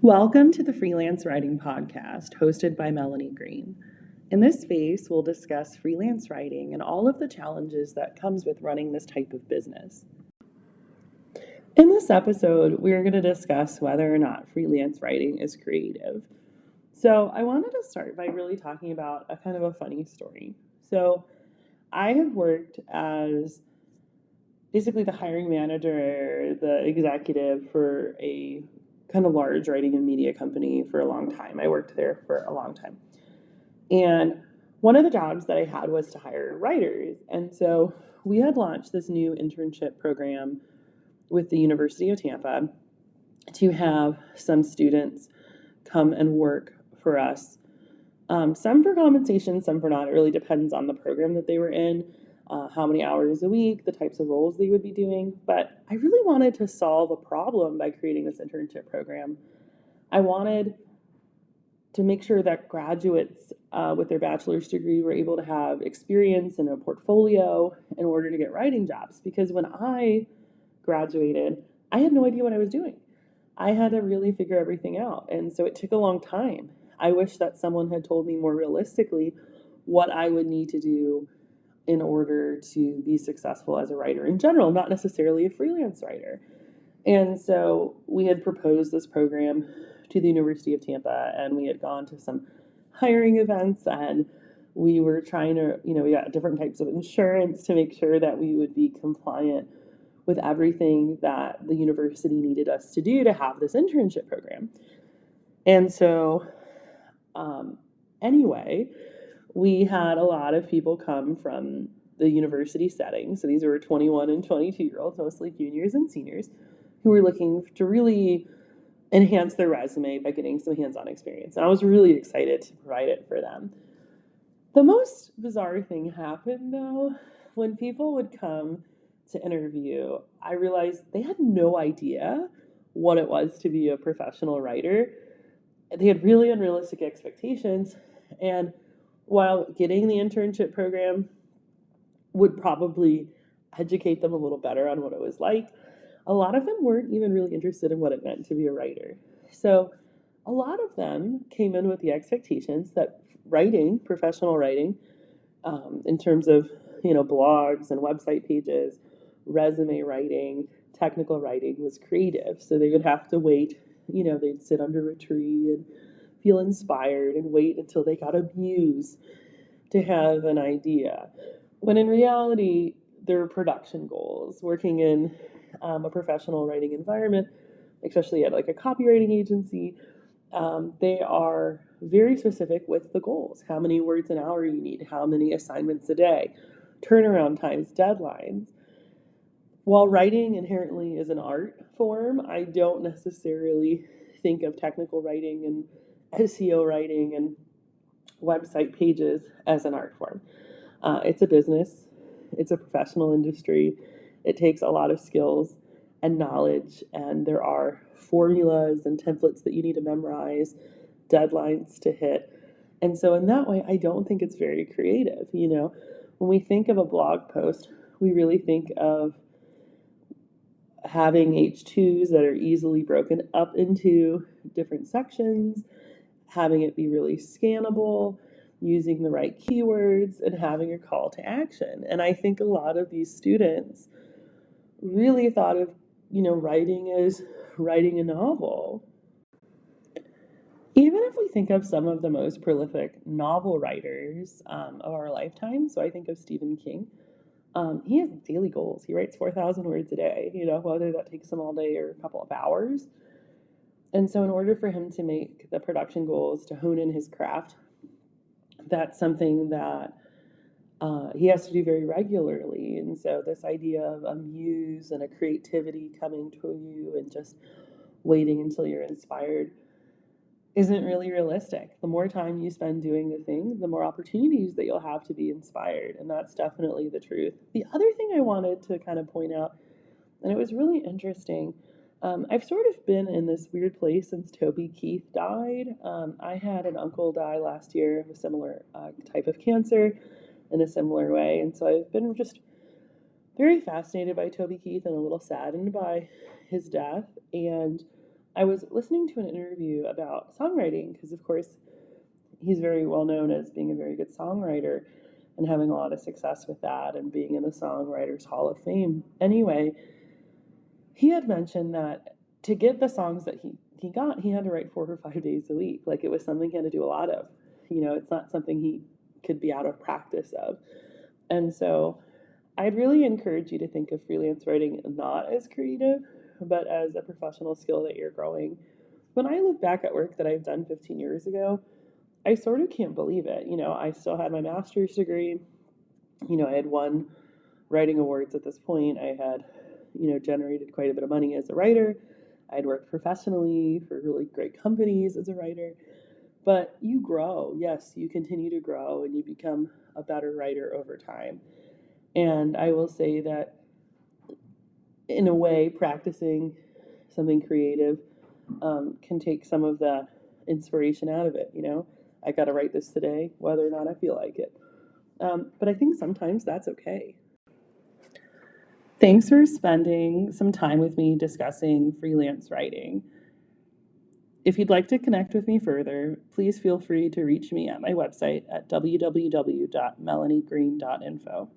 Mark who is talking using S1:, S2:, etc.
S1: Welcome to the Freelance Writing Podcast, hosted by Melanie Green. In this space, we'll discuss freelance writing and all of the challenges that comes with running this type of business. In this episode, we're going to discuss whether or not freelance writing is creative. So I wanted to start by really talking about a kind of a funny story. So I have worked as basically the hiring manager, the executive for a kind of large writing and media company for a long time. I worked there for a long time. And one of the jobs that I had was to hire writers. And so we had launched this new internship program with the University of Tampa to have some students come and work for us. Some for compensation, some for not. It really depends on the program that they were in, how many hours a week, the types of roles they would be doing. But I really wanted to solve a problem by creating this internship program. I wanted to make sure that graduates with their bachelor's degree were able to have experience and a portfolio in order to get writing jobs. Because when I graduated, I had no idea what I was doing. I had to really figure everything out. And so it took a long time. I wish that someone had told me more realistically what I would need to do in order to be successful as a writer in general, not necessarily a freelance writer. And so we had proposed this program to the University of Tampa, and we had gone to some hiring events, and we were trying to, we got different types of insurance to make sure that we would be compliant with everything that the university needed us to do to have this internship program. And so anyway, we had a lot of people come from the university setting. So these were 21 and 22-year-olds, mostly juniors and seniors, who were looking to really enhance their resume by getting some hands-on experience. And I was really excited to provide it for them. The most bizarre thing happened, though, when people would come to interview. I realized they had no idea what it was to be a professional writer. They had really unrealistic expectations. And while getting the internship program would probably educate them a little better on what it was like, a lot of them weren't even really interested in what it meant to be a writer. So a lot of them came in with the expectations that writing, professional writing, in terms of, blogs and website pages, resume writing, technical writing was creative. So they would have to wait, they'd sit under a tree and feel inspired and wait until they got a muse to have an idea. When in reality, there are production goals. Working in a professional writing environment, especially at like a copywriting agency, they are very specific with the goals. How many words an hour you need, how many assignments a day, turnaround times, deadlines. While writing inherently is an art form, I don't necessarily think of technical writing and SEO writing and website pages as an art form. It's a business. It's a professional industry. It takes a lot of skills and knowledge, and there are formulas and templates that you need to memorize, deadlines to hit. And so in that way, I don't think it's very creative. When we think of a blog post, we really think of having H2s that are easily broken up into different sections, having it be really scannable, using the right keywords, and having a call to action. And I think a lot of these students really thought of, writing as writing a novel. Even if we think of some of the most prolific novel writers of our lifetime, so I think of Stephen King, he has daily goals. He writes 4,000 words a day, whether that takes him all day or a couple of hours. And so in order for him to make the production goals, to hone in his craft, that's something that he has to do very regularly. And so this idea of a muse and a creativity coming to you and just waiting until you're inspired isn't really realistic. The more time you spend doing the thing, the more opportunities that you'll have to be inspired. And that's definitely the truth. The other thing I wanted to kind of point out, and it was really interesting, I've sort of been in this weird place since Toby Keith died. I had an uncle die last year of a similar type of cancer in a similar way. And so I've been just very fascinated by Toby Keith and a little saddened by his death. And I was listening to an interview about songwriting because, of course, he's very well known as being a very good songwriter and having a lot of success with that and being in the Songwriters Hall of Fame. Anyway, he had mentioned that to get the songs that he got, he had to write 4 or 5 days a week. Like, it was something he had to do a lot of. It's not something he could be out of practice of. And so I'd really encourage you to think of freelance writing not as creative, but as a professional skill that you're growing. When I look back at work that I've done 15 years ago, I sort of can't believe it. I still had my master's degree. I had won writing awards at this point. I had, generated quite a bit of money as a writer. I'd worked professionally for really great companies as a writer. But you grow. Yes, you continue to grow and you become a better writer over time. And I will say that, in a way, practicing something creative can take some of the inspiration out of it. I got to write this today, whether or not I feel like it. But I think sometimes that's okay. Thanks for spending some time with me discussing freelance writing. If you'd like to connect with me further, please feel free to reach me at my website at www.melaniegreen.info.